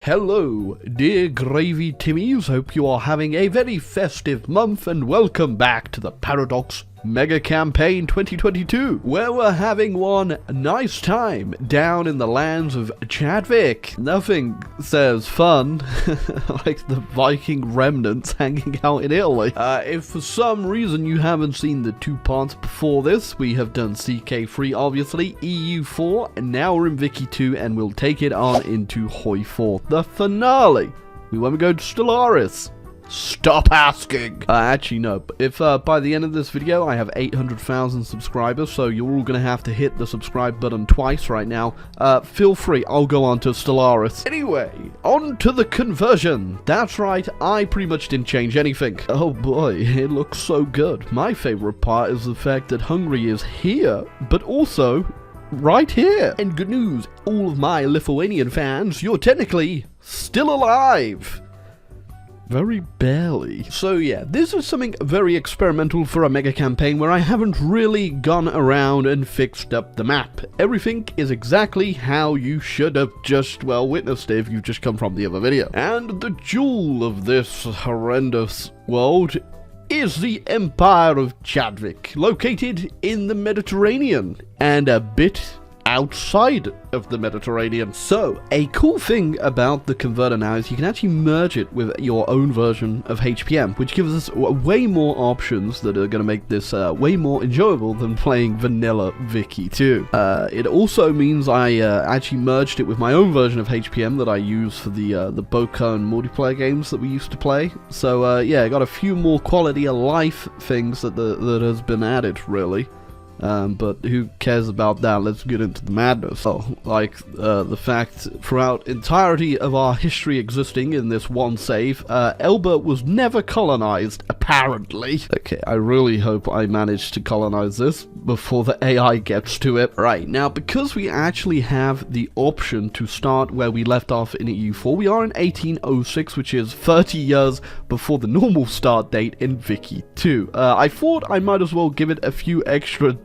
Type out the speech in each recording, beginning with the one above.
Hello, dear Gravy Timmies, hope you are having a very festive month and welcome back to the Paradox Mega Campaign 2022, where we're having one nice time down in the lands of Chadwick. Nothing says fun like the Viking remnants hanging out in Italy. If for some reason you haven't seen the two parts before this, we have done CK3 obviously, EU4, and now we're in Vicky 2 and we'll take it on into Hoi 4, the finale. We want to go to Stellaris. Stop asking! Actually, no. If by the end of this video I have 800,000 subscribers, so you're all gonna have to hit the subscribe button twice right now, feel free, I'll go on to Stellaris. Anyway, on to the conversion. That's right, I pretty much didn't change anything. Oh boy, it looks so good. My favorite part is the fact that Hungary is here, but also right here. And good news, all of my Lithuanian fans, you're technically still alive. Very barely. So yeah, this is something very experimental for a mega campaign where I haven't really gone around and fixed up the map. Everything is exactly how you should have just, well, witnessed if you've just come from the other video. And the jewel of this horrendous world is the Empire of Chadwick, located in the Mediterranean and a bit outside of the Mediterranean. So, a cool thing about the converter now is you can actually merge it with your own version of HPM, which gives us way more options that are going to make this way more enjoyable than playing vanilla Vicky 2. It also means I actually merged it with my own version of HPM that I use for the Boca and multiplayer games that we used to play. So, yeah, I got a few more quality of life things that has been added, really. But who cares about that? Let's get into the madness. Oh, like the fact throughout entirety of our history existing in this one save, Elba was never colonized, apparently. Okay, I really hope I manage to colonize this before the AI gets to it. Right, now because we actually have the option to start where we left off in EU4, we are in 1806, which is 30 years before the normal start date in Vicky 2. I thought I might as well give it a few extra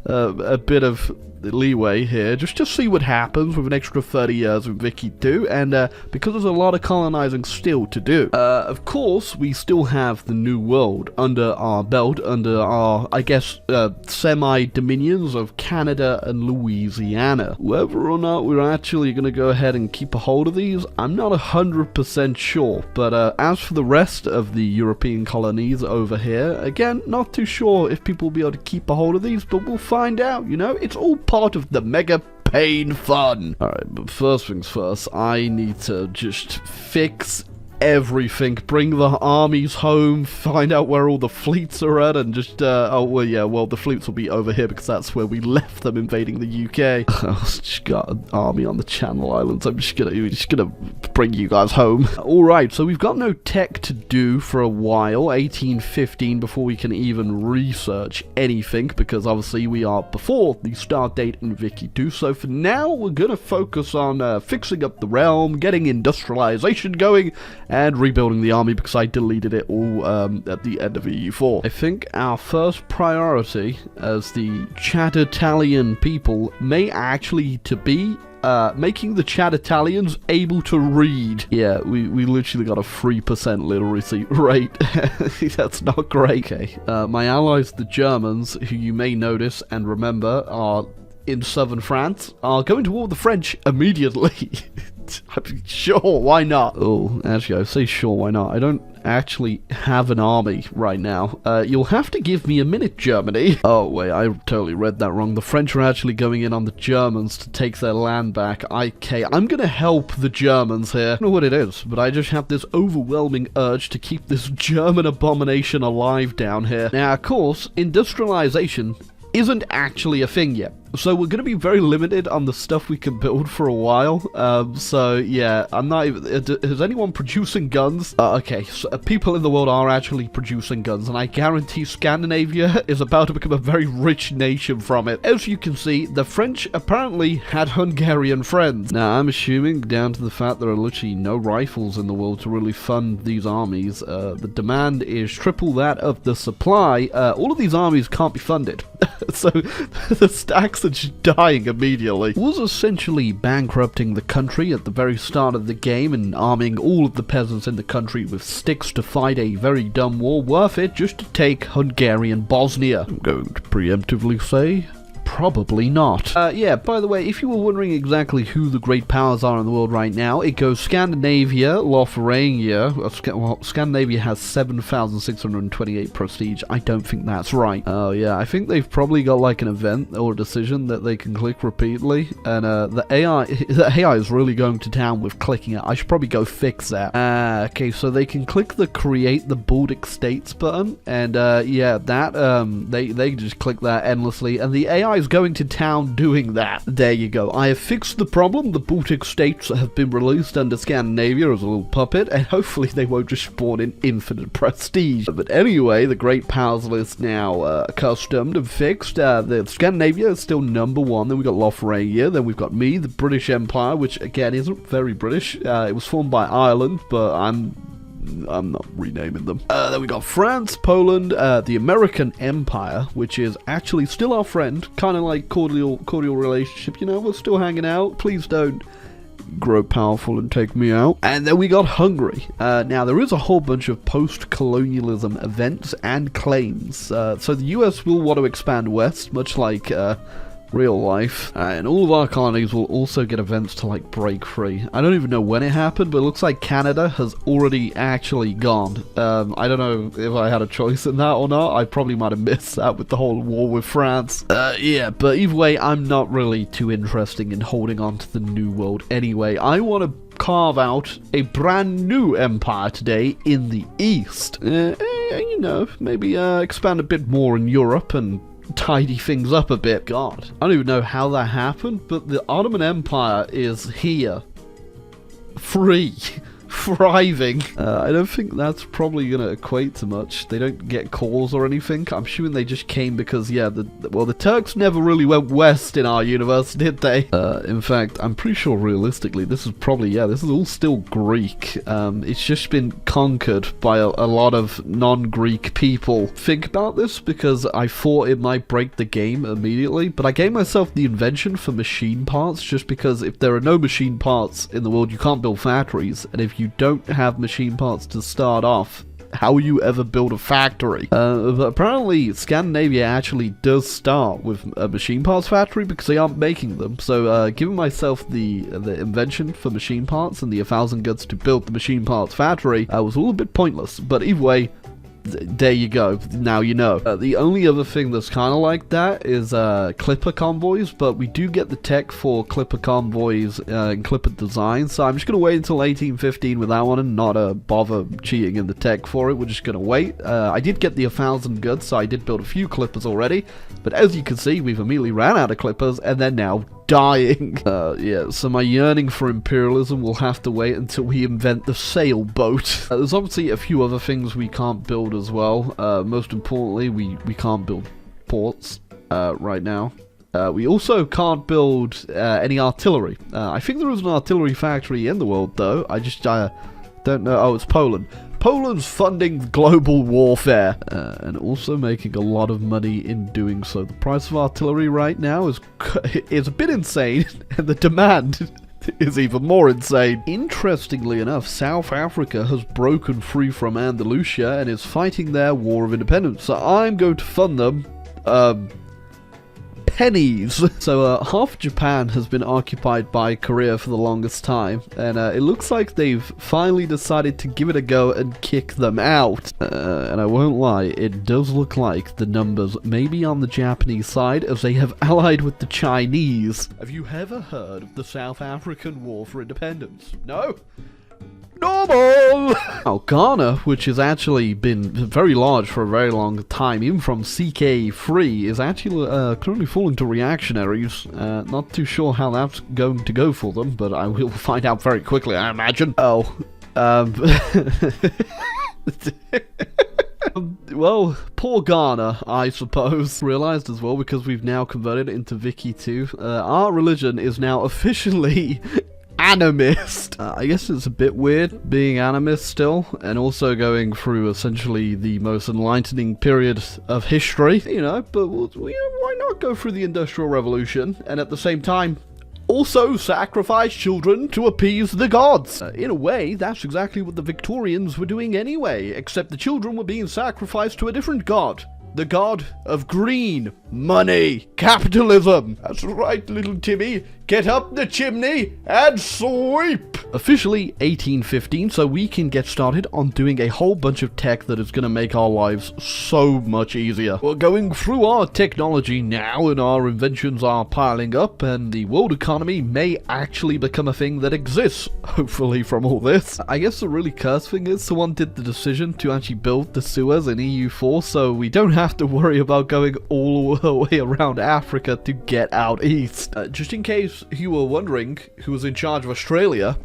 a bit of leeway here, just to see what happens with an extra 30 years with Vicky 2, and because there's a lot of colonizing still to do. Of course, we still have the New World under our belt, under our, I guess, semi-dominions of Canada and Louisiana. Whether or not we're actually going to go ahead and keep a hold of these, I'm not 100% sure, but as for the rest of the European colonies over here, again, not too sure if people will be able to keep a hold of these, but we'll find out, you know? It's all part of the mega pain fun. Alright, but first things first, I need to just fix everything, bring the armies home, find out where all the fleets are at, and just, oh, well, yeah, well, the fleets will be over here because that's where we left them invading the UK. I just got an army on the Channel Islands. I'm just gonna bring you guys home. Alright, so we've got no tech to do for a while, 1815, before we can even research anything, because obviously we are before the start date in Vicky 2, so for now, we're gonna focus on fixing up the realm, getting industrialization going, and rebuilding the army because I deleted it all at the end of EU4. I think our first priority as the Chad-Italian people may actually to be making the Chad Italians able to read. Yeah, we literally got a 3% literacy rate. That's not great. Okay, my allies, the Germans, who you may notice and remember are in southern France, are going to war with the French immediately. I mean, sure, why not? Oh, actually, I say sure, why not? I don't actually have an army right now. You'll have to give me a minute, Germany. Oh, wait, I totally read that wrong. The French are actually going in on the Germans to take their land back. Okay, I'm gonna help the Germans here. I don't know what it is, but I just have this overwhelming urge to keep this German abomination alive down here. Now, of course, industrialization isn't actually a thing yet. So we're going to be very limited on the stuff we can build for a while. So yeah, I'm not even... is anyone producing guns? Okay, so people in the world are actually producing guns, and I guarantee Scandinavia is about to become a very rich nation from it. As you can see, the French apparently had Hungarian friends. Now, I'm assuming, down to the fact there are literally no rifles in the world to really fund these armies, the demand is triple that of the supply. All of these armies can't be funded. So the stacks attacks and just dying immediately. Was essentially bankrupting the country at the very start of the game and arming all of the peasants in the country with sticks to fight a very dumb war, worth it just to take Hungarian Bosnia. I'm going to preemptively say, probably not. Yeah, by the way, if you were wondering exactly who the great powers are in the world right now, it goes Scandinavia, Lithuania. Well, Scandinavia has 7,628 prestige. I don't think that's right. Oh, yeah, I think they've probably got like an event or a decision that they can click repeatedly, and the AI is really going to town with clicking it. I should probably go fix that. Okay, so they can click the create the Baltic states button, and yeah, that they just click that endlessly, and the AI is going to town doing that. There you go. I have fixed the problem. The Baltic states have been released under Scandinavia as a little puppet, and hopefully they won't just spawn in infinite prestige. But anyway, the great powers list now customed and fixed. The Scandinavia is still number one. Then we got Lithuania. Then we've got me, the British Empire, which again isn't very British. It was formed by Ireland, but I'm not renaming them. Then we got France, Poland, the American Empire, which is actually still our friend, kind of like cordial relationship, you know, we're still hanging out. Please don't grow powerful and take me out. And then we got Hungary. Now there is a whole bunch of post-colonialism events and claims. So the US will want to expand west, much like real life, and all of our colonies will also get events to like break free. I don't even know when it happened, but it looks like Canada has already actually gone. I don't know if I had a choice in that or not. I probably might have missed that with the whole war with France. Yeah, but either way, I'm not really too interested in holding on to the New World anyway. I want to carve out a brand new empire today in the East. You know, maybe expand a bit more in Europe and tidy things up a bit. God, I don't even know how that happened, but the Ottoman Empire is here. Free. Thriving. I don't think that's probably gonna equate to much. They don't get calls or anything. I'm assuming they just came because, yeah, the Turks never really went west in our universe, did they? In fact, I'm pretty sure realistically, this is probably, yeah, this is all still Greek. It's just been conquered by a lot of non-Greek people. Think about this, because I thought it might break the game immediately, but I gave myself the invention for machine parts, just because if there are no machine parts in the world, you can't build factories, and if you don't have machine parts to start off, how will you ever build a factory? But apparently Scandinavia actually does start with a machine parts factory because they aren't making them. So giving myself the invention for machine parts and the 1,000 goods to build the machine parts factory was a little bit pointless. But either way, there you go. Now you know. The only other thing that's kind of like that is Clipper convoys, but we do get the tech for Clipper convoys in Clipper design, so I'm just going to wait until 1815 with that one and not bother cheating in the tech for it. We're just going to wait. I did get the 1,000 goods, so I did build a few Clippers already, but as you can see, we've immediately ran out of Clippers, and they're now dying. Yeah, so my yearning for imperialism will have to wait until we invent the sailboat. There's obviously a few other things we can't build as well. Most importantly, we can't build ports right now. We also can't build any artillery. I think there is an artillery factory in the world, though. I just don't know. Oh, it's Poland. Poland's funding global warfare, and also making a lot of money in doing so. The price of artillery right now is a bit insane, and the demand is even more insane. Interestingly enough, South Africa has broken free from Andalusia and is fighting their war of independence, so I'm going to fund them pennies. So half Japan has been occupied by Korea for the longest time, and it looks like they've finally decided to give it a go and kick them out. And I won't lie, it does look like the numbers may be on the Japanese side, as they have allied with the Chinese. Have you ever heard of the South African War for Independence? No? Normal! Now, Ghana, which has actually been very large for a very long time, even from CK3, is actually currently falling to reactionaries. Not too sure how that's going to go for them, but I will find out very quickly, I imagine. Oh, well, poor Ghana, I suppose. Realized as well, because we've now converted it into Vicky 2, our religion is now officially animist. I guess it's a bit weird being animist still, and also going through essentially the most enlightening period of history, you know, but why not go through the Industrial Revolution and at the same time also sacrifice children to appease the gods? In a way, that's exactly what the Victorians were doing anyway, except the children were being sacrificed to a different god. The god of green money, capitalism. That's right, little Timmy. Get up the chimney and sweep. Officially 1815, so we can get started on doing a whole bunch of tech that is going to make our lives so much easier. We're going through our technology now, and our inventions are piling up, and the world economy may actually become a thing that exists, hopefully, from all this. I guess the really cursed thing is someone did the decision to actually build the sewers in EU4, so we don't have to worry about going all the way around Africa to get out east. Just in case you were wondering who was in charge of Australia,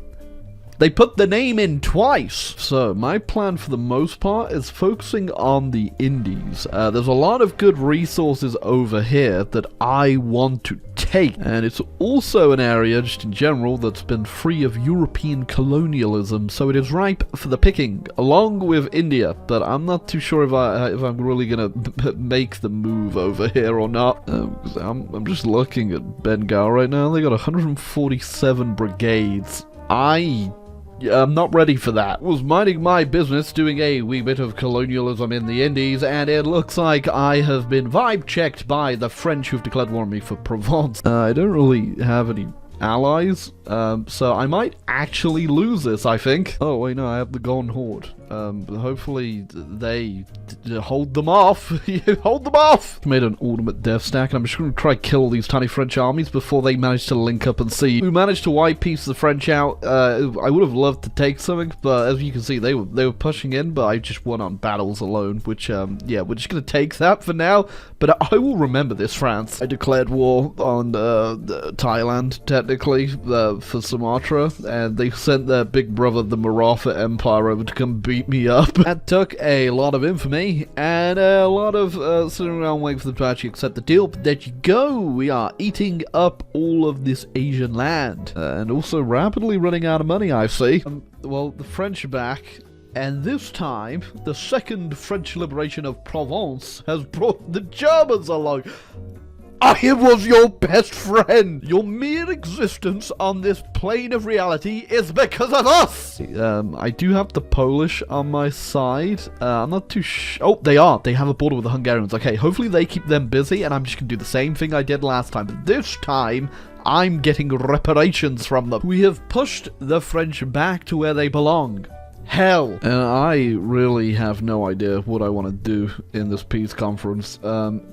they put the name in twice. So my plan for the most part is focusing on the Indies. There's a lot of good resources over here that I want to take, and it's also an area just in general that's been free of European colonialism, so it is ripe for the picking, along with India. But I'm not too sure if I'm really gonna make the move over here or not. I'm just looking at Bengal right now. They got 147 brigades. I'm not ready for that. Was minding my business, doing a wee bit of colonialism in the Indies, and it looks like I have been vibe checked by the French who've declared war on me for Provence. I don't really have any allies, so I might actually lose this, I think. Oh wait, no, I have the Golden Horde. Hopefully they hold them off. Hold them off! Made an ultimate death stack, and I'm just going to try kill these tiny French armies before they manage to link up and see. We managed to wipe piece of the French out. I would have loved to take something, but as you can see, they were pushing in, but I just won on battles alone, which, yeah, we're just going to take that for now, but I will remember this, France. I declared war on Thailand, technically, for Sumatra, and they sent their big brother, the Maratha Empire, over to come beat me up. That took a lot of infamy and a lot of sitting around waiting for them to actually accept the deal, but there you go. We are eating up all of this Asian land, and also rapidly running out of money, I see. Well, the French are back, and this time the second French liberation of Provence has brought the Germans along. I was your best friend! Your mere existence on this plane of reality is because of us! I do have the Polish on my side. I'm not too oh, they are. They have a border with the Hungarians. Okay, hopefully they keep them busy, and I'm just gonna do the same thing I did last time. But this time, I'm getting reparations from them. We have pushed the French back to where they belong. Hell. And I really have no idea what I want to do in this peace conference.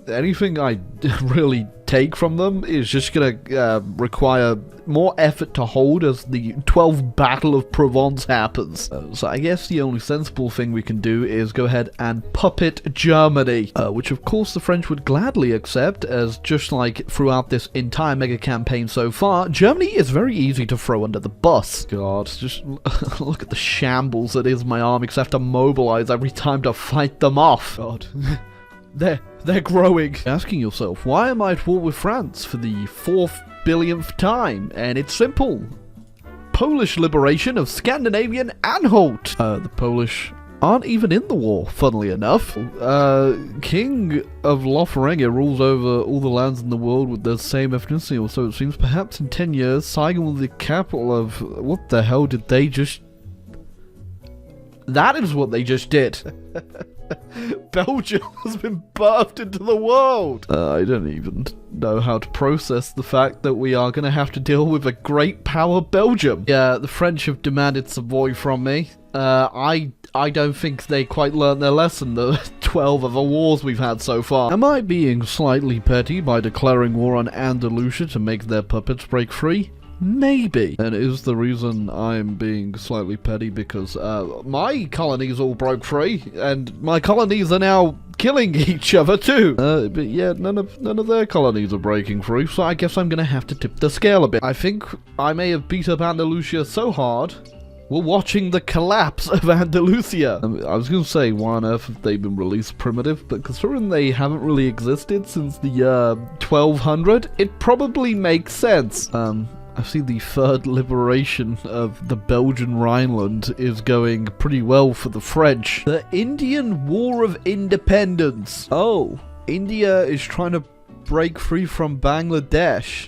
Anything I really take from them is just gonna require more effort to hold as the 12th Battle of Provence happens. So I guess the only sensible thing we can do is go ahead and puppet Germany, which of course the French would gladly accept, as just like throughout this entire mega campaign so far, Germany is very easy to throw under the bus. God, just look at the shambles that is my army, because I have to mobilize every time to fight them off. God. They're growing. Asking yourself, why am I at war with France for the 4th billionth time? And it's simple. Polish liberation of Scandinavian Anhalt. The Polish aren't even in the war, funnily enough. King of Lotharingia rules over all the lands in the world with the same ethnicity, or so it seems. Perhaps in 10 years, Saigon will be the capital of... What the hell did they just... That is what they just did. Belgium has been birthed into the world. I don't even know how to process the fact that we are going to have to deal with a great power Belgium. Yeah, the French have demanded Savoy from me. I don't think they quite learned their lesson, the 12 other wars we've had so far. Am I being slightly petty by declaring war on Andalusia to make their puppets break free? Maybe. And is the reason I'm being slightly petty because my colonies all broke free, and my colonies are now killing each other too. But yeah, none of their colonies are breaking free, so I guess I'm gonna have to tip the scale a bit. I think I may have beat up Andalusia so hard, we're watching the collapse of Andalusia. I was gonna say, why on earth have they been released primitive, but considering they haven't really existed since the year 1200, it probably makes sense. I see the third liberation of the Belgian Rhineland is going pretty well for the French. The Indian War of Independence. Oh, India is trying to break free from Bangladesh.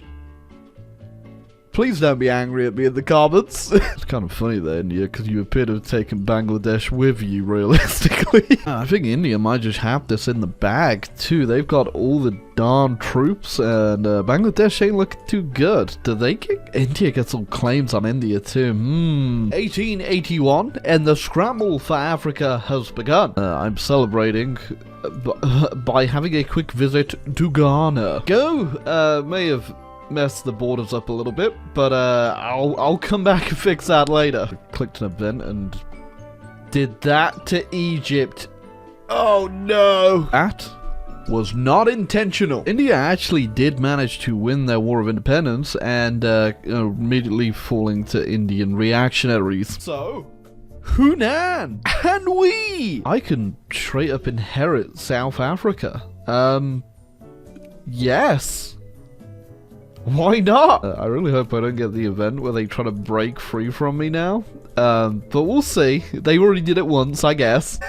Please don't be angry at me in the comments. It's kind of funny there, India, because you appear to have taken Bangladesh with you, realistically. I think India might just have this in the bag, too. They've got all the darn troops, and Bangladesh ain't looking too good. Do they get... India gets all claims on India, too. 1881, and the scramble for Africa has begun. I'm celebrating by having a quick visit to Ghana. May have messed the borders up a little bit, but I'll come back and fix that later. I clicked an event and did that to Egypt. Oh no! That was not intentional. India actually did manage to win their War of Independence and immediately falling to Indian reactionaries. So, Hunan and we! I can straight up inherit South Africa. Yes. Why not? I really hope I don't get the event where they try to break free from me now. But we'll see. They already did it once, I guess.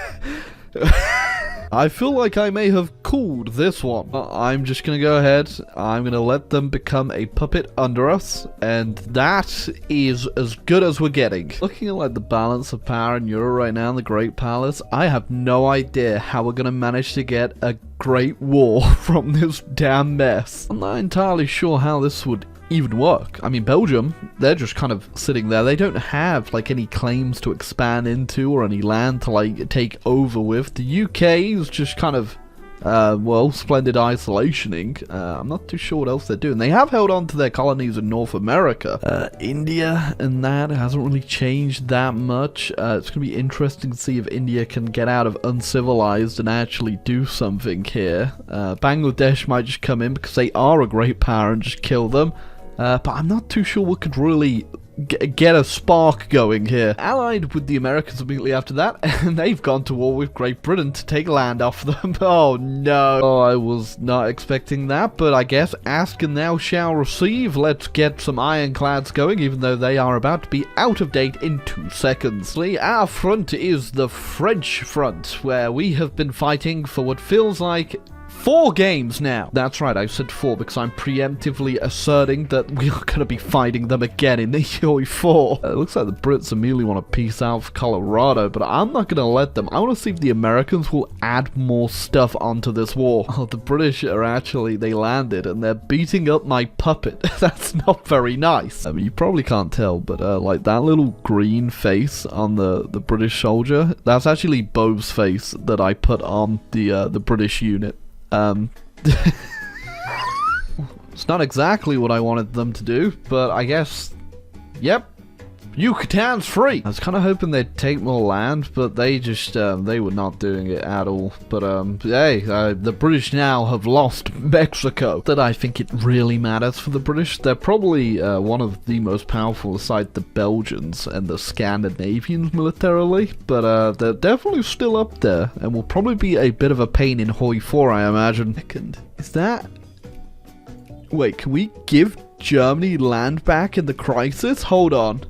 I feel like I may have cooled this one. I'm just gonna go ahead. I'm gonna let them become a puppet under us. And that is as good as we're getting. Looking at like the balance of power in Europe right now in the Great Palace, I have no idea how we're gonna manage to get a great war from this damn mess. I'm not entirely sure how this would even work. I mean, Belgium, they're just kind of sitting there. They don't have like any claims to expand into or any land to like take over with. The UK is just kind of well, splendid isolationing. I'm not too sure what else they're doing. They have held on to their colonies in North America. India and that hasn't really changed that much. It's going to be interesting to see if India can get out of uncivilized and actually do something here. Bangladesh might just come in because they are a great power and just kill them. But I'm not too sure what could really get a spark going here. Allied with the Americans immediately after that, and they've gone to war with Great Britain to take land off them. Oh no. Oh, I was not expecting that, but I guess ask and thou shall receive. Let's get some ironclads going, even though they are about to be out of date in 2 seconds. Our front is the French front, where we have been fighting for what feels like 4 games now. That's right, I said 4 because I'm preemptively asserting that we are going to be fighting them again in the UE4. It looks like the Brits immediately want to peace out for Colorado, but I'm not going to let them. I want to see if the Americans will add more stuff onto this war. Oh, the British are actually, they landed and they're beating up my puppet. That's not very nice. I mean, you probably can't tell, but like that little green face on the British soldier, that's actually Bove's face that I put on the British unit. It's not exactly what I wanted them to do, but I guess, yep, Yucatan's free. I was kind of hoping they'd take more land, but they just, they were not doing it at all. But, hey, the British now have lost Mexico. That I think it really matters for the British. They're probably one of the most powerful aside the Belgians and the Scandinavians militarily, but they're definitely still up there and will probably be a bit of a pain in Hoi 4, I imagine. Second, is that... Wait, can we give Germany land back in the crisis? Hold on.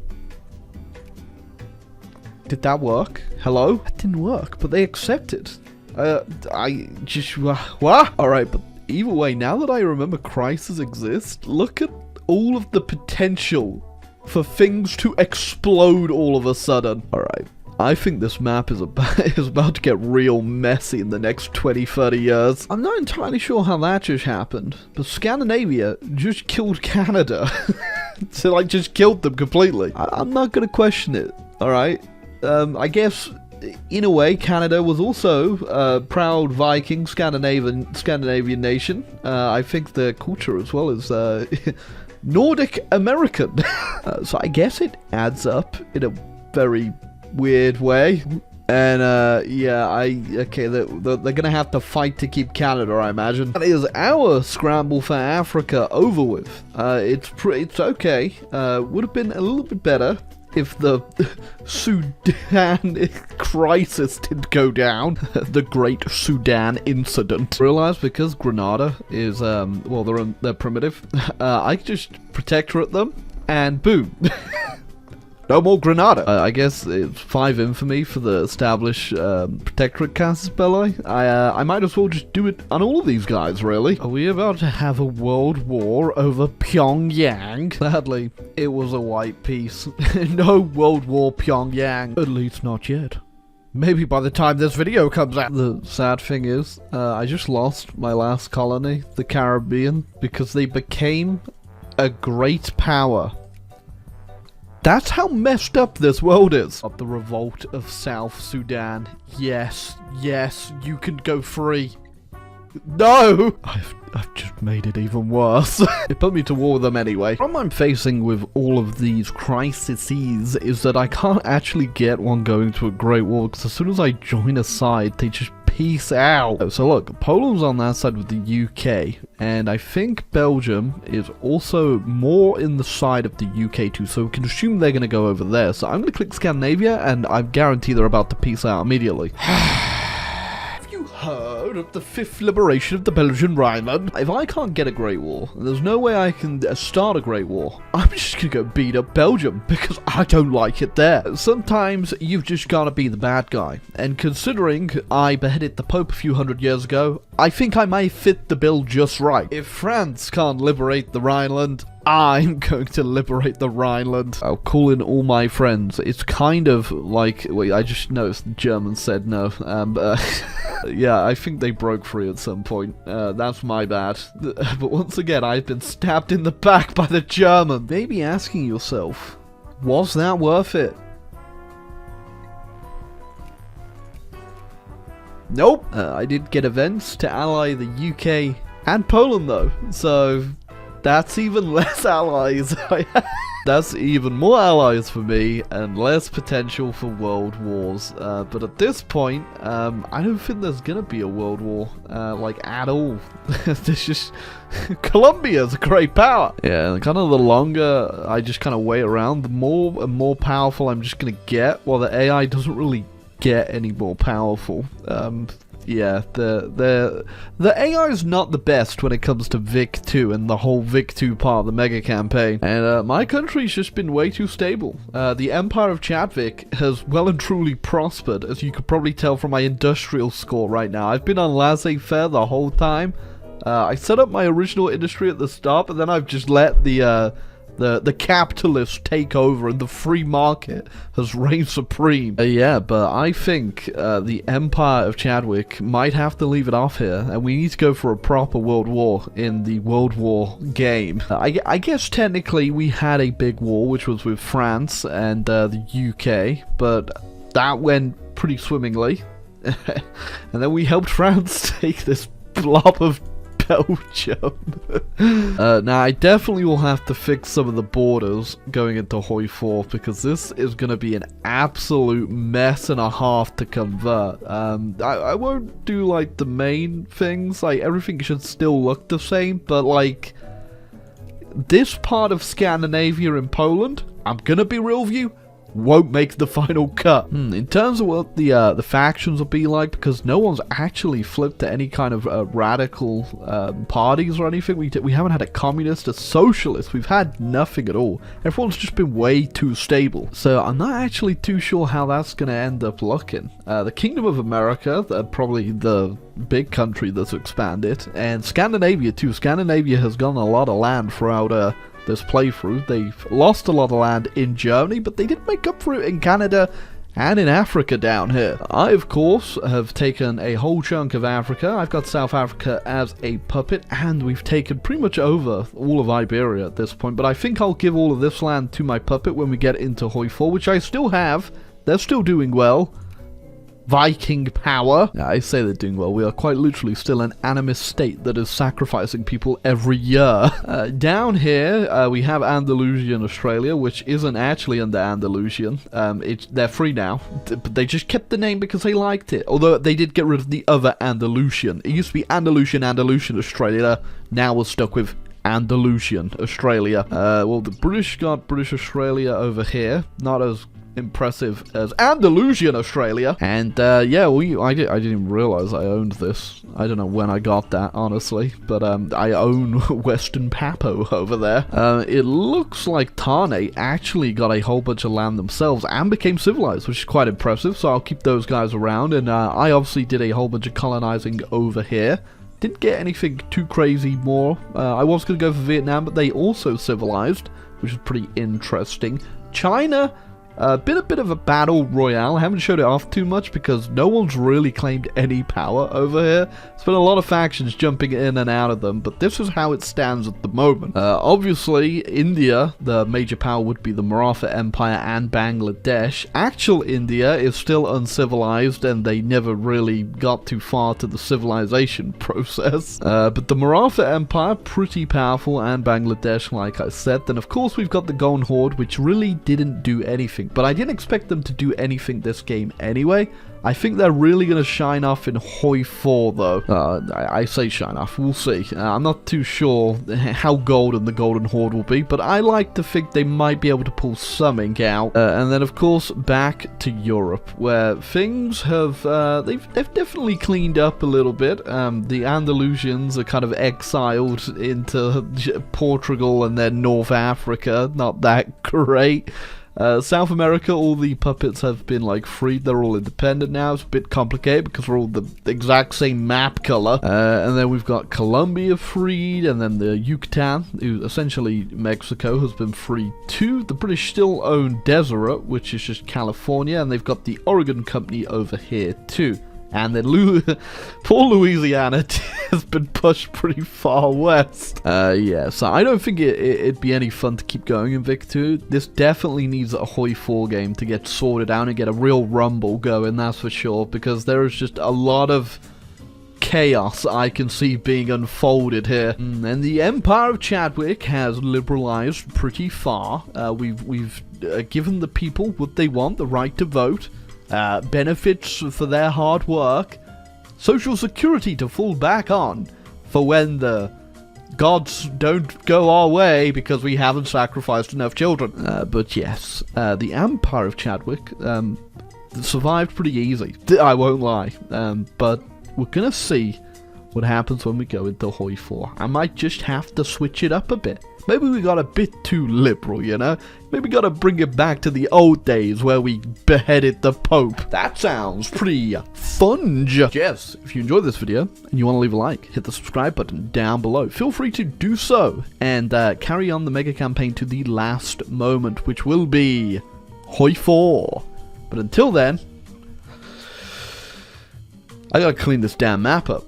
Did that work? Hello? That didn't work, but they accepted. I just... what? Alright, but either way, now that I remember crises exist, look at all of the potential for things to explode all of a sudden. Alright, I think this map is about to get real messy in the next 20-30 years. I'm not entirely sure how that just happened, but Scandinavia just killed Canada. So, like, just killed them completely. I'm not gonna question it, alright? I guess, in a way, Canada was also a proud Viking Scandinavian nation. I think their culture as well is Nordic American. So I guess it adds up in a very weird way. And yeah, okay, they're gonna have to fight to keep Canada, I imagine. That is our scramble for Africa over with. It's okay. Would have been a little bit better if the Sudan crisis didn't go down. The Great Sudan Incident. Realize because Grenada is, well, they're primitive, I can just protectorate them, and boom. No more Granada. I guess it's 5 infamy for the established protectorate Casus Belli. I might as well just do it on all of these guys, really. Are we about to have a world war over Pyongyang? Sadly, it was a white peace. No World War Pyongyang. At least not yet. Maybe by the time this video comes out. The sad thing is, I just lost my last colony, the Caribbean, because they became a great power. That's how messed up this world is. Of the revolt of South Sudan. Yes, yes, you can go free. No! I've just made it even worse. It put me to war with them anyway. The problem I'm facing with all of these crises is that I can't actually get one going to a great war, because as soon as I join a side, they just peace out. So look, Poland's on that side with the UK, and I think Belgium is also more in the side of the UK too, so we can assume they're going to go over there. So I'm going to click Scandinavia, and I guarantee they're about to peace out immediately. Have you heard of the 5th liberation of the Belgian Rhineland? If I can't get a Great War, and there's no way I can start a Great War, I'm just gonna go beat up Belgium, because I don't like it there. Sometimes you've just gotta be the bad guy, and considering I beheaded the Pope a few hundred years ago, I think I might fit the bill just right. If France can't liberate the Rhineland, I'm going to liberate the Rhineland. I'll call in all my friends. It's kind of like... Wait, I just noticed the Germans said no. Yeah, I think they broke free at some point. That's my bad. But once again, I've been stabbed in the back by the German. Maybe asking yourself, was that worth it? Nope. I did get events to ally the UK and Poland though, so... That's even less allies. That's even more allies for me and less potential for world wars. But at this point, I don't think there's gonna be a world war, like at all. There's just Colombia's a great power. Yeah, and kind of the longer I just kind of wait around, the more and more powerful I'm just gonna get. While the AI doesn't really get any more powerful. Yeah, the AI is not the best when it comes to Vic 2 and the whole Vic 2 part of the mega campaign. And my country's just been way too stable. The Empire of Chadwick has well and truly prospered, as you could probably tell from my industrial score right now. I've been on laissez-faire the whole time. I set up my original industry at the start, but then I've just let the capitalists take over, and the free market has reigned supreme. Yeah, but I think the Empire of Chadwick might have to leave it off here, and we need to go for a proper world war in the World War game. I guess technically we had a big war, which was with France and the UK, but that went pretty swimmingly. And then we helped France take this blob of Belgium. Now I definitely will have to fix some of the borders going into Hoi 4, because this is going to be an absolute mess and a half to convert. I won't do like the main things, like everything should still look the same, but like this part of Scandinavia and Poland, I'm gonna be real with you, won't make the final cut. In terms of what the factions will be like, because no one's actually flipped to any kind of radical parties or anything. We haven't had a communist, a socialist. We've had nothing at all. Everyone's just been way too stable. So I'm not actually too sure how that's going to end up looking. The Kingdom of America, probably the big country that's expanded, and Scandinavia too. Scandinavia has gotten a lot of land throughout this playthrough. They've lost a lot of land in Germany, but they did make up for it in Canada and in Africa down here. I, of course, have taken a whole chunk of Africa. I've got South Africa as a puppet, and we've taken pretty much over all of Iberia at this point, but I think I'll give all of this land to my puppet when we get into Hoi 4, which I still have. They're still doing well. Viking power. Yeah, I say they're doing well. We are quite literally still an animist state that is sacrificing people every year. Down here, we have Andalusian Australia, which isn't actually under Andalusian. They're free now, but they just kept the name because they liked it. Although they did get rid of the other Andalusian. It used to be Andalusian Australia. Now we're stuck with Andalusian Australia. Well, the British got British Australia over here. Not as impressive as Andalusian Australia. And yeah, I didn't even realize I owned this. I don't know when I got that, honestly, but I own Western Papo over there. It looks like Tane actually got a whole bunch of land themselves and became civilized, which is quite impressive, so I'll keep those guys around. And I obviously did a whole bunch of colonizing over here. Didn't get anything too crazy more. I was going to go for Vietnam, but they also civilized, which is pretty interesting. China, a bit of a battle royale. I haven't showed it off too much because no one's really claimed any power over here. There's been a lot of factions jumping in and out of them, but this is how it stands at the moment. Obviously, India, the major power, would be the Maratha Empire and Bangladesh. Actual India is still uncivilized, and they never really got too far to the civilization process. But the Maratha Empire, pretty powerful, and Bangladesh, like I said. Then, of course, we've got the Golden Horde, which really didn't do anything. But I didn't expect them to do anything this game anyway. I think they're really going to shine off in Hoi 4, though. I say shine off, we'll see. I'm not too sure how golden the Golden Horde will be, but I like to think they might be able to pull something out. And then, of course, back to Europe, where things have, they've definitely cleaned up a little bit. The Andalusians are kind of exiled into Portugal and then North Africa. Not that great. South America, all the puppets have been like freed. They're all independent now. It's a bit complicated because we're all the exact same map color. And then we've got Colombia freed, and then the Yucatan, who essentially Mexico, has been freed too. The British still own Deseret, which is just California, and they've got the Oregon Company over here too. And then poor Louisiana has been pushed pretty far west. Yeah, so I don't think it'd be any fun to keep going in Vic 2. This definitely needs a Hoi 4 game to get sorted out and get a real rumble going, that's for sure, because there is just a lot of chaos I can see being unfolded here. And the Empire of Chadwick has liberalized pretty far. We've given the people what they want, the right to vote. Benefits for their hard work, social security to fall back on for when the gods don't go our way because we haven't sacrificed enough children. But yes, the Empire of Chadwick survived pretty easy, I won't lie, but we're gonna see what happens when we go into Hoi 4. I might just have to switch it up a bit. Maybe we got a bit too liberal, you know? Maybe gotta bring it back to the old days where we beheaded the Pope. That sounds pretty fun. Yes, if you enjoyed this video and you want to leave a like, hit the subscribe button down below. Feel free to do so and carry on the mega campaign to the last moment, which will be Hoi 4. But until then, I gotta clean this damn map up.